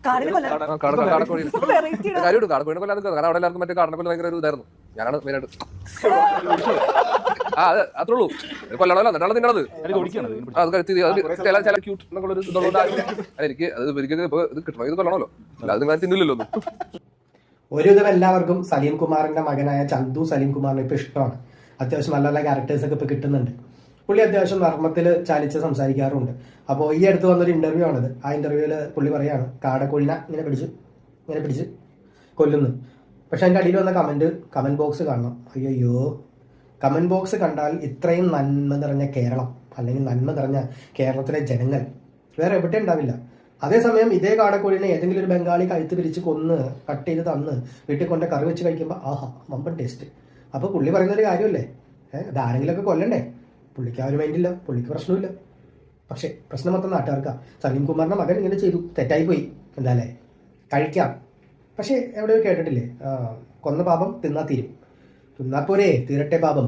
കാടക്കോഴി കാര്യമുണ്ട്. കാടക്കോഴിനെ കൊല്ലാതെ കാരണം അവിടെ എല്ലാവർക്കും മറ്റേ കാടനെ കൊല്ലം ഭയങ്കര ഒരു ഇതായിരുന്നു. ഞാനാണ് മെയിനായിട്ട് അത്രേ ഉള്ളൂ. കൊല്ലണമല്ലോ എന്നിട്ടാണ് തിന്നണത്. അത് കരുത്തി ചില ക്യൂട്ട് എന്നൊക്കെ ഒരു ഇതുള്ളതുകൊണ്ട് എനിക്ക് അത് ഒരിക്കലും ഇപ്പൊ ഇത് കിട്ടണം, ഇത് കൊല്ലണമല്ലോ, അല്ലാതെ നിങ്ങൾ തിന്നില്ലല്ലോ. ഒരുവിധം എല്ലാവർക്കും സലീം കുമാറിന്റെ മകനായ ചന്തു സലീം കുമാറിനെ ഇപ്പൊ ഇഷ്ടമാണ്. അത്യാവശ്യം നല്ല നല്ല ക്യാരക്ടേഴ്സ് ഒക്കെ ഇപ്പൊ കിട്ടുന്നുണ്ട്. പുള്ളി അത്യാവശ്യം നർമ്മത്തിൽ ചാലിച്ച് സംസാരിക്കാറുണ്ട്. അപ്പോൾ ഈ അടുത്ത് വന്നൊരു ഇന്റർവ്യൂ ആണിത്. ആ ഇന്റർവ്യൂവിൽ പുള്ളി പറയാണ് കാടക്കോഴിനെ ഇങ്ങനെ പിടിച്ച് കൊല്ലുന്നു. പക്ഷെ അതിന്റെ അടിയിൽ വന്ന കമന്റ് ബോക്സ് കാണണം. അയ്യോ, കമന്റ് ബോക്സ് കണ്ടാൽ ഇത്രയും നന്മ നിറഞ്ഞ കേരളം അല്ലെങ്കിൽ നന്മ നിറഞ്ഞ കേരളത്തിലെ ജനങ്ങൾ വേറെ എവിടെ ഉണ്ടാവില്ല. അതേസമയം ഇതേ കാടക്കോഴിനെ ഏതെങ്കിലും ഒരു ബംഗാളി കഴുത്ത് പിരിച്ച് കൊന്ന് കട്ട് ചെയ്ത് തന്ന് വീട്ടിൽ കൊണ്ട് കറി വെച്ച് കഴിക്കുമ്പോൾ ആഹാ മമ്പൻ ടേസ്റ്റ്. അപ്പോൾ പുള്ളി പറയുന്നൊരു കാര്യമല്ലേ, അതാരെങ്കിലുമൊക്കെ കൊല്ലണ്ടേ. പുള്ളിക്ക് ആ ഒരു മൈൻഡില്ല, പുള്ളിക്ക് പ്രശ്നമില്ല. പക്ഷേ പ്രശ്നം മൊത്തം നാട്ടുകാർക്കാ. സലീം കുമാറിന്റെ മകൻ ഇങ്ങനെ ചെയ്തു, തെറ്റായി പോയി, എന്താല്ലേ കഴിക്കാം. പക്ഷേ എവിടെയോ കേട്ടിട്ടില്ലേ, കൊന്ന പാപം തിന്നാ തീരും. തിന്നാ പോരെ, തീരട്ടെ പാപം.